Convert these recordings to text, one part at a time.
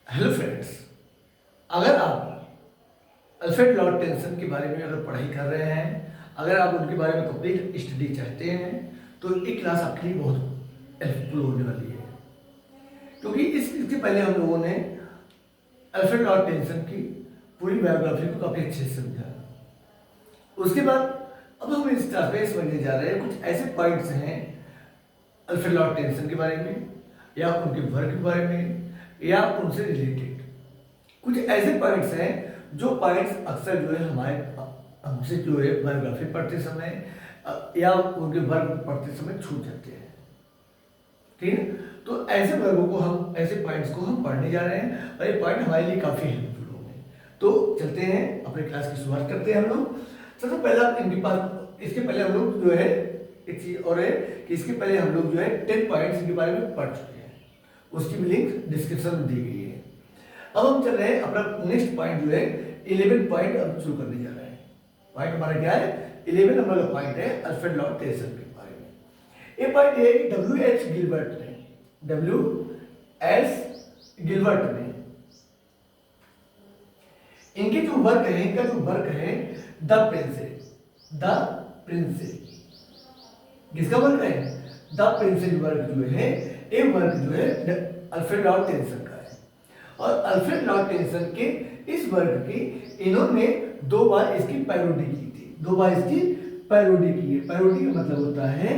Hello friends, अगर आप Alfred Lord tension के बारे में अगर पढ़ाई कर रहे हैं, अगर आप उनके बारे में कंप्लीट स्टडी चाहते हैं तो ये क्लास आपके लिए बहुत हेल्पफुल होने वाली है। क्योंकि इसके पहले हम लोगों ने अल्फ्रेड लॉर्ड टेंसन की पूरी बायोग्राफी को काफ़ी अच्छे से समझा। उसके बाद अब हम इस क्लास में समझने जा रहे हैं कुछ ऐसे पॉइंट्स हैं अल्फ्रेड लॉर्ड टेंसन के बारे में या उनके वर्क के बारे में या उनसे रिलेटेड कुछ ऐसे पॉइंट्स हैं जो पॉइंट्स अक्सर जो है हमारे हमसे जो है बायोग्राफी पढ़ते समय या उनके वर्क पढ़ते समय छूट जाते हैं। ठीक है, तो ऐसे वर्गों को हम ऐसे पॉइंट्स को हम पढ़ने जा रहे हैं और ये पॉइंट हमारे लिए काफ़ी हेल्पफुल होंगे। तो चलते हैं, अपने क्लास की शुरुआत करते हैं हम लोग। सबसे पहला इनके पास इसके पहले हम लोग जो है एक चीज़ और है कि इसके पहले हम लोग जो है 10 पॉइंट्स के बारे में पढ़ चुके हैं, उसकी भी लिंक डिस्क्रिप्शन में दी गई है। अब हम चल रहे हैं अपना नेक्स्ट पॉइंट जो है 11 पॉइंट अब शुरू करने जा रहे हैं। पॉइंट हमारा क्या है? 11 नंबर का पॉइंट है अल्फ्रेड लॉर्ड टेंसन के बारे में। ये पॉइंट ये है कि W.H. गिलबर्ट ने इनके जो वर्क है, इनका जो वर्क है द प्रिंसेस, किसका वर्क है? द प्रिंसेस वर्क जो है, ये वर्क जो है अल्फ्रेड लॉर्ड टेंसन का है। और अल्फ्रेड लॉर्ड टेंसन के इस वर्क की इन्होंने 2 बार इसकी पैरोडी की थी। 2 बार इसकी पैरोडी की है। पैरोडी का मतलब होता है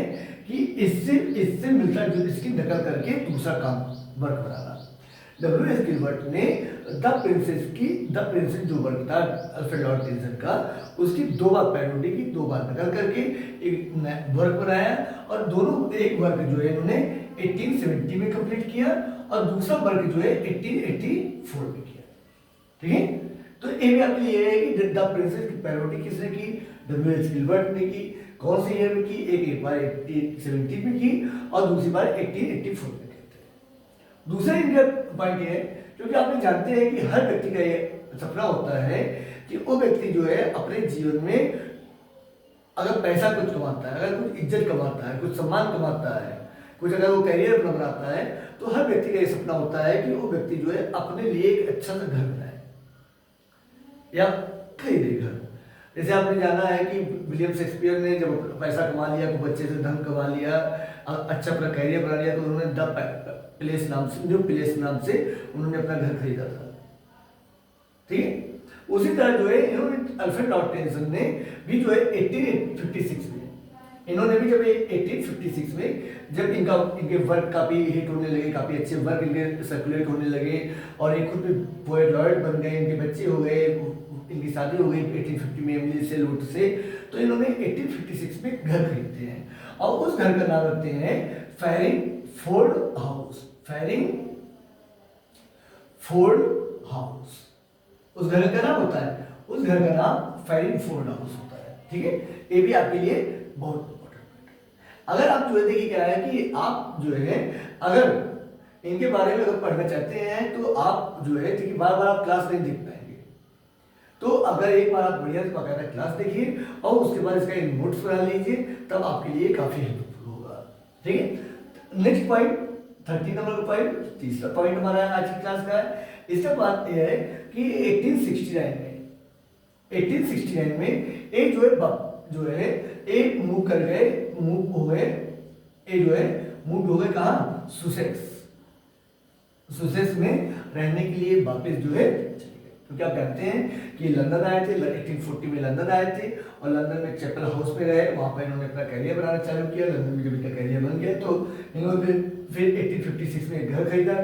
कि इससे मिलता जो इसकी नकल करके दूसरा काम वर्क बनाना। W.H. गिलबर्ट ने द प्रिंसेस जो वर्क था अल्फ्रेड लॉर्ड टेंसन का, उसकी 2 बार पैरोडी की, 2 बार नकल करके एक वर्क बनाया। और दोनों एक वर्क जो है इन्होंने 1870 में कंप्लीट किया और दूसरा वर्क जो है 1884 में किया। ठीक है, तो ये भी आपके लिए है कि द प्रिंसेस की पैरोडी किसने की? W.H. गिलबर्ट ने की। कौन से ईयर में की? एक बार 1870 में की और दूसरी बार 1884 में करते हैं। दूसरा इनका पॉइंट ये है, क्योंकि आप जानते हैं कि हर व्यक्ति का ये सपना होता है कि वो व्यक्ति जो है अपने जीवन में अगर पैसा कुछ कमाता है, अगर कुछ इज्जत कमाता है, कुछ सम्मान कमाता है, कुछ अगर वो करियर बनाता है, तो हर व्यक्ति का ये सपना होता है कि वो व्यक्ति जो है अपने लिए एक अच्छा सा घर बनाए या खरीदे घर। जैसे आपने जाना है कि विलियम शेक्सपियर ने जब पैसा कमा लिया, कुछ बच्चे से धन कमा लिया, अच्छा अपना करियर बना लिया, तो उन्होंने द प्लेस नाम से उन्होंने अपना घर खरीदा था। ठीक है, उसी तरह जो है इन्होंने अल्फ्रेड लॉर्ड टेंसन ने भी जो है 1856 में, इन्होंने भी जब 1856 में जब इनके वर्क काफ़ी हिट होने लगे, काफ़ी अच्छे वर्क इनके सर्कुलेट होने लगे और एक खुद भी पोएट लॉर्ड बन गए, इनके बच्चे हो गए, इनकी शादी हो गई 1850 में एमिली से लूट से, तो इन्होंने 1856 में घर खरीदते हैं और उस घर का नाम रखते हैं फैरिंगफोर्ड हाउस। उस घर का नाम होता है, उस घर का नाम फैरिंगफोर्ड हाउस होता है। ठीक है, ये भी आपके लिए बहुत इंपॉर्टेंट है। अगर आप जो है देखिए क्या है कि आप जो है अगर इनके बारे में अगर पढ़ना चाहते हैं तो आप जो है देखिए बार बार आप क्लास नहीं देख पाएंगे। तो अगर एक बार आप बढ़िया से बाकायदा क्लास देखिए और उसके बाद इसका नोट्स बना लीजिए, तब आपके लिए काफ़ी हेल्पफुल होगा। ठीक है, नेक्स्ट पॉइंट 30 नंबर का पॉइंट, तीसरा पॉइंट हमारा आज की क्लास का है। इसका बात यह है कि 1869 में एक जो है एक मूव हो गए, एक जो है मूव हो गए कहाँ? सुसेक्स में रहने के लिए वापस जो है चले गए। क्योंकि आप जानते हैं कि लंदन आए थे, 1840 में लंदन आए थे और लंदन में चैपल हाउस में रहे, वहाँ पर इन्होंने अपना करियर बनाना चालू किया। लंदन में जब इनका करियर बन गया तो इन्होंने फिर 1856 में एक घर खरीदा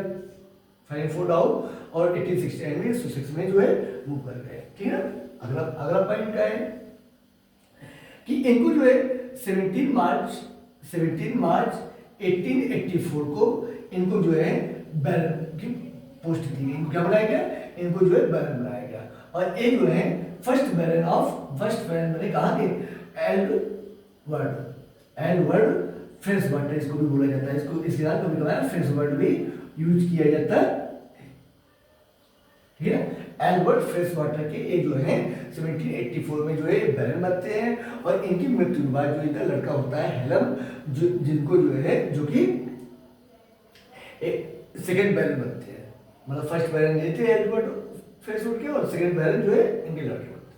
फैरिंगफोर्ड हाउस और 1869 में सुसेक्स में जो है मूव कर गए। ठीक है, अगला पॉइंट क्या है कि इनको जो है 17 मार्च 1884 को इनको जो है बैरन की पोस्ट दी गई। इनको क्या बनाया गया? इनको जो है बैरन बनाया गया। और ये जो है फर्स्ट बैरन बने कहाँ के? एडवर्ड फ्रेंसवर्थ, इसको भी बोला जाता है, इसको इसके नाम कभी कभार फ्रेंसवर्थ भी यूज किया जाता है। ठीक है, एल्बर्ट फ्रेंसवर्थ के ये जो है 1784 में जो है बैरन बनते हैं और इनकी मृत्यु के बाद जो इनका लड़का होता है हेलम, जिनको जो है जो कि सेकेंड बैरन बनते हैं। मतलब फर्स्ट बैरन ये थे एडवर्ड फेसवुड के, और सेकंड बैरन जो है इनके लड़के होते।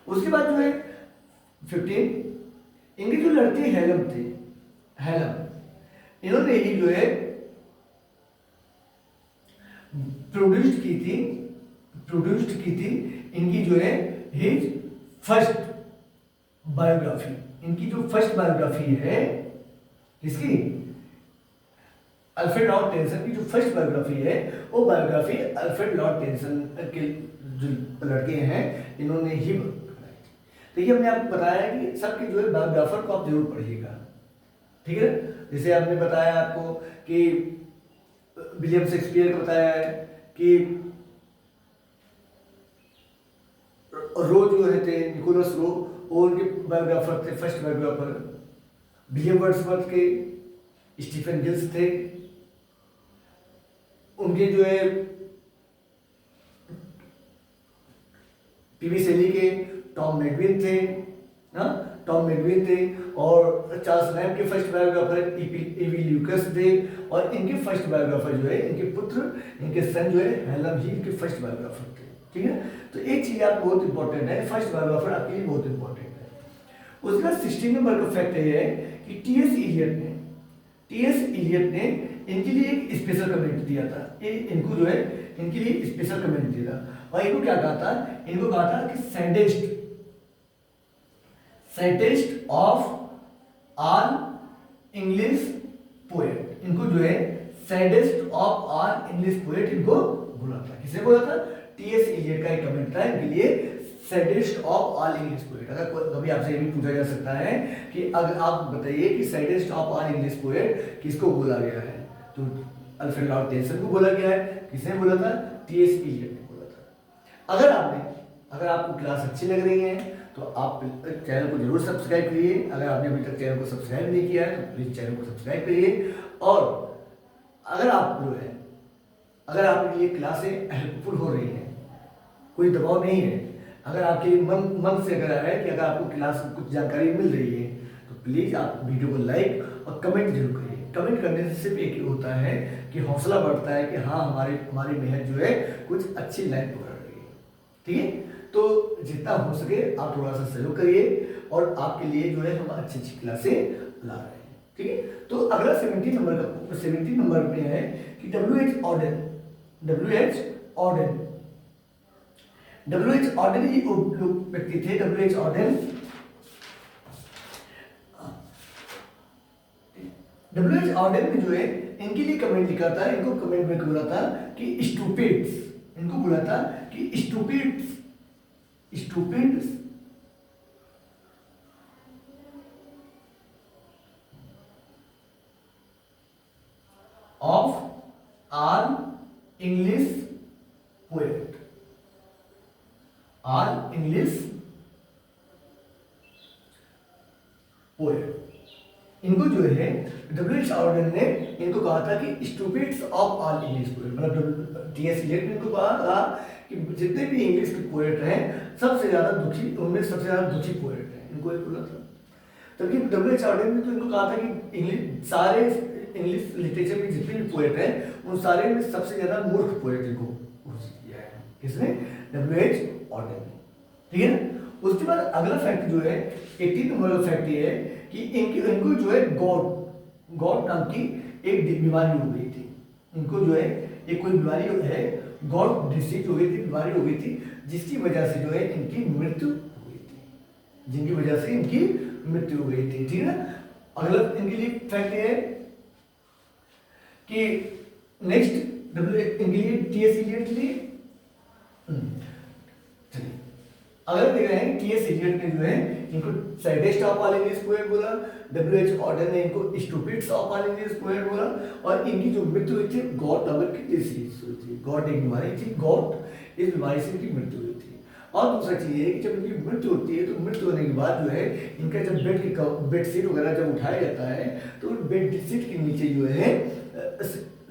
उसके बाद जो है 15 इनके जो लड़के हेलम थे, हेलम, इन्होंने ही जो है प्रोड्यूस्ड की थी इनकी जो है हिज फर्स्ट बायोग्राफी। इनकी जो फर्स्ट बायोग्राफी है इसकी अल्फ्रेड लॉर्ड टेंसन की जो फर्स्ट बायोग्राफी है, वो बायोग्राफी अल्फ्रेड लॉर्ड टेंसन के जो लड़के हैं इन्होंने ही बनाई थी। तो ये हमने आपको बताया कि सबके जो है बायोग्राफर को आप जरूर पढ़िएगा, ठीक है। जैसे आपने बताया आपको कि विलियम शेक्सपियर को बताया है कि रो जो है थे, निकोलस रो, वो उनके बायोग्राफर थे, फर्स्ट बायोग्राफर। विलियम वर्ड्सवर्थ के स्टीफन गिल्स थे, उनके जो है पीवी सेली के टॉम मैगविन थे, ना टॉम मैगविन थे, और चार्ल्स लैम्ब के फर्स्ट बायोग्राफर ईवी ल्यूकस थे, और इनके फर्स्ट बायोग्राफर जो है इनके पुत्र, इनके सन जो है हेलम ही इनके फर्स्ट बायोग्राफर थे, ठीक है। तो एक चीज आप बहुत इंपॉर्टेंट है, फर्स्ट बायोग्राफर आपके लिए बहुत इंपॉर्टेंट है। उसके बाद 16 नंबर का फैक्ट ये है कि टीएस इलियट ने इनके लिए एक स्पेशल कमेंट दिया था, इनको जो है इनके लिए स्पेशल कमेंट दिया था, और इनको क्या कहा था, इनको कहा था कि scientist of all English poet. इनको जो है scientist of all English poet इनको बोला था। किसने बोला था? टीएस इलियट का एक कमेंट था इनके लिए, scientist of all English poet. अगर कभी आपसे ये भी पूछा जा सकता है कि अगर आप बताइए कि scientist of all English poet किसको बोला गया है, तो अल्फ्रेड लॉर्ड टेंसन को बोला गया है। किसने बोला था? टीएस इलियट ने बोला था। अगर आपको क्लास अच्छी लग रही है तो आप चैनल को जरूर सब्सक्राइब करिए। अगर आपने अभी तक चैनल को सब्सक्राइब नहीं किया है तो प्लीज चैनल को सब्सक्राइब करिए। और अगर आप जो है, अगर आपके लिए क्लासें हेल्पफुल हो रही हैं, कोई दबाव नहीं है, अगर आपके मन से अगर है कि अगर आपको क्लास में कुछ जानकारी मिल रही है तो प्लीज आप वीडियो को लाइक और कमेंट जरूर करिए। कमेंट करने से सिर्फ एक ही होता है कि हौसला बढ़ता है कि हाँ हमारी मेहनत जो है कुछ अच्छी लाइन पकड़ रही है, ठीक है। तो जितना हो सके आप थोड़ा सा सहयोग करिए, और आपके लिए जो है हम अच्छी अच्छी क्लासें ला रहे हैं, ठीक है। तो अगला 17 नंबर पे है कि डब्ल्यू.एच. ऑर्डेन ही व्यक्ति थे। डब्ल्यू.एच. ऑर्डेन ने जो है इनके लिए कमेंट लिखा था, इनको कमेंट में बोला था कि स्टूपिड्स, इनको बोला था कि stupids of all English poet, all English poet. इनको जो है डब्ल्यू.एच. ऑर्डेन ने इनको कहा था कि stupids of all English poet, मतलब टीएस इलियट ने इनको कहा कि जितने भी इंग्लिश के पोएट हैं सबसे ज्यादा दुखी, उनमें सबसे ज्यादा दुखी पोएट हैं, इनको एक बोला था। तभी डब्ल्यू.एच. ऑर्डेन ने तो इनको कहा था कि सारे इंग्लिश लिटरेचर में जितने भी पोएट हैं उन सारे में सबसे ज्यादा मूर्ख पोएट इनको घोषित किया है। किसने? डब्ल्यू.एच. ऑर्डेन ने, ठीक है ना। उसके बाद अगला फैक्ट जो है 18 नंबर का फैक्ट ये है कि इनको जो है गॉड नाम की एक बीमारी हो गई थी। इनको जो है एक कोई बीमारी है, गॉड डिसीज हो गई थी, बीमारी हो गई थी, जिसकी वजह से जो है इनकी मृत्यु हो गई थी, जिनकी वजह से इनकी मृत्यु हो गई थी, ठीक है ना। अगला इनके लिए फैक्ट ये है कि नेक्स्ट इनके लिए टीएस इलियट के लिए चलिए अगर देख रहे हैं टीएस इलियट ने जो है इनको scientist of all English poet बोला, डब्ल्यू.एच. ऑर्डेन ने इनको stupids of all English poet बोला, और इनकी जो मृत्यु हुई थी गॉट नामक की डिसीज हुई थी। गॉट एक बीमारी थी, गॉट इस बीमारी से इनकी मृत्यु हुई थी। और दूसरा चीज ये कि जब इनकी मृत्यु होती है तो मृत्यु होने के बाद जो है इनका जब बेडशीट वगैरह जब उठाया जाता है तो बेडशीट के नीचे जो है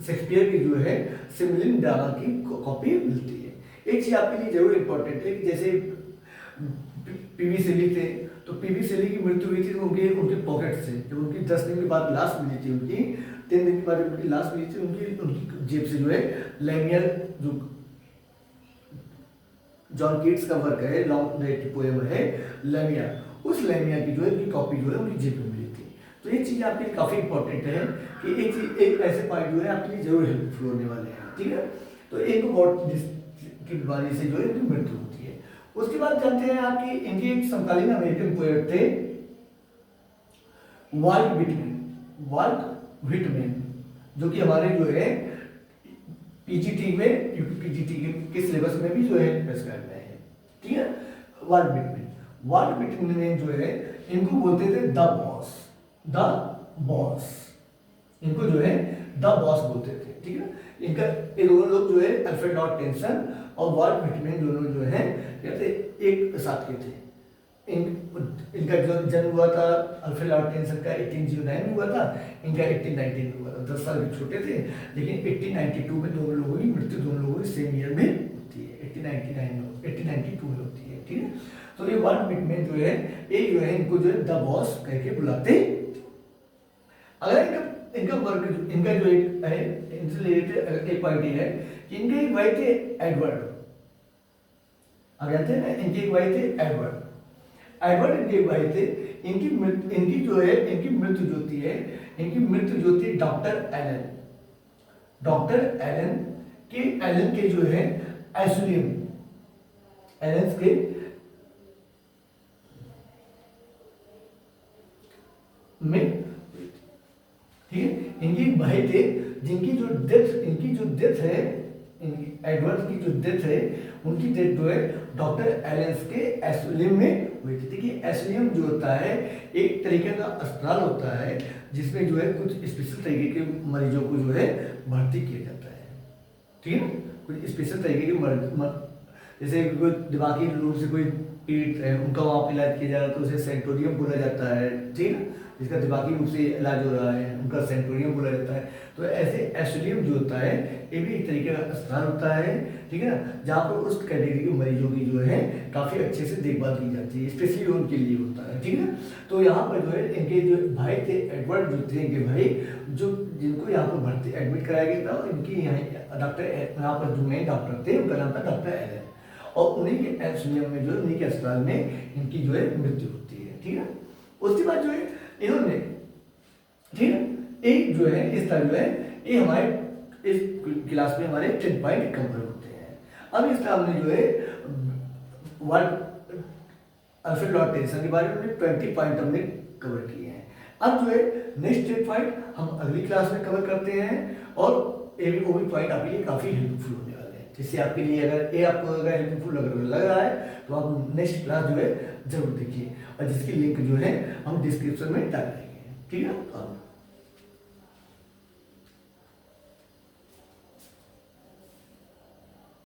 शेक्सपियर की जो है सिमलिन ड्रामा की कॉपी मिलती है। एक चीज आपके लिए जरूर इंपॉर्टेंट है कि जैसे पीवी सेली थे, तो पीवी शेली की मृत्यु हुई थी तो उनके उनके पॉकेट से, जब उनकी 10 दिन के बाद लाश मिली थी उनकी, 3 दिन के बाद जब उनकी लाश मिली थी उनकी उनकी जेब से जो है लैंगियर, जो जॉन कीट्स का वर्क है, लॉन्ग नाइट पोएम है लैमिया, उस लैमिया की जो है उनकी कॉपी जो है उनकी जेब में मिली थी। तो ये चीज़ आपके लिए काफ़ी इंपॉर्टेंट है कि एक चीज, एक ऐसे पॉइंट जो है आपके लिए जरूर हेल्पफुल होने वाले हैं, ठीक है। तो एक गॉड की बीमारी से जो है इनकी मृत्यु होती है। उसके बाद जानते हैं आपकी इनके एक समकालीन अमेरिकन पोएट थे वाल्ट विटमैन, वाल्ट विटमैन, जो कि हमारे जो है पीजीटी में, यूपी पीजीटी के सिलेबस में भी जो है प्रेस्क्राइब है, ठीक है। वाल्ट विटमैन, वाल्ट विटमैन जो है इनको बोलते थे द बॉस, द बॉस, इनको जो है द बॉस बोलते थे, ठीक है। इनका ये दोनों लोग जो है अल्फ्रेड लॉर्ड टेंसन और वाल्ट विटमैन दोनों जो है कहते एक साथ के थे। इनका जो जन्म हुआ था अल्फ्रेड लॉर्ड टेंसन का 1809 में हुआ था, इनका 1819 में हुआ था, 10 साल के छोटे थे। लेकिन 1892 में दोनों लोगों की मृत्यु दोनों लोगों की सेम ईयर में होती है, 1892 में होती है, ठीक है। तो ये वाल्ट विटमैन जो है ये जो है इनको जो है द बॉस कह के बुलाते। अगर इनका वर्क, इनका जो एक है इनसे रिलेटेड एक पॉइंट ये है कि इनके एक भाई थे एडवर्ड, आप जानते हैं ना, इनके एक भाई थे एडवर्ड, एडवर्ड इनके एक भाई थे। इनकी जो है इनकी मृत्यु जो होती है, इनकी मृत्यु जो होती है डॉक्टर एलन, डॉक्टर एलन के जो है एसुलियम, एलन के में, ठीक है। इनके भाई थे जिनकी जो डेथ है, एडवर्ड की जो डेथ है, उनकी डेथ जो है डॉक्टर एलेंस के एसुलियम में हुई थी। देखिए एसुलियम जो होता है एक तरीके का अस्पताल होता है जिसमें जो है कुछ स्पेशल तरीके के मरीजों को जो है भर्ती किया जाता है, ठीक है। कुछ स्पेशल तरीके के जैसे कोई दिमागी रूप से कोई पीड़ित है, उनका वहाँ पर इलाज किया जा रहा है तो उसे सेंटोरियम बोला जाता है, ठीक है। जिसका दिमागी रूप से इलाज हो रहा है उनका सेंटोरियम बोला जाता है। तो ऐसे एसुलियम जो होता है ये भी एक तरीके का अस्पताल होता है, ठीक है ना, जहाँ पर उस कैटेगरी के मरीजों की जो है काफ़ी अच्छे से देखभाल की जाती है, स्पेशली उनके लिए होता है, ठीक है। तो यहाँ पर जो है इनके जो भाई थे एडवर्ड जो थे इनके भाई, जो जिनको यहाँ पर भर्ती एडमिट कराया गया था, इनकी यहाँ डॉक्टर यहाँ पर जो मेन डॉक्टर थे उनका नाम था डॉक्टर एलन, और उन्हीं के एसुलियम में जो उन्हीं के अस्पताल में इनकी जो है मृत्यु होती है, ठीक है। उसके बाद जो है इन्होंने, ठीक है, एक जो है इस तरह जो है ये हमारे इस क्लास में हमारे 10 पॉइंट कवर होते हैं। अब इस तरह हमने जो है अल्फ्रेड लॉर्ड टेंसन के बारे में 20 पॉइंट हमने कवर किए हैं। अब जो है नेक्स्ट 10 पॉइंट हम अगली क्लास में कवर करते हैं, और ये भी वो भी पॉइंट आपके लिए काफ़ी हेल्पफुल होने वाले हैं, जिससे आपके लिए अगर ये आपको अगर हेल्पफुल लग रहा है तो आप नेक्स्ट क्लास जो है जरूर देखिए, और जिसकी लिंक जो है हम डिस्क्रिप्शन में डाल देंगे, ठीक है।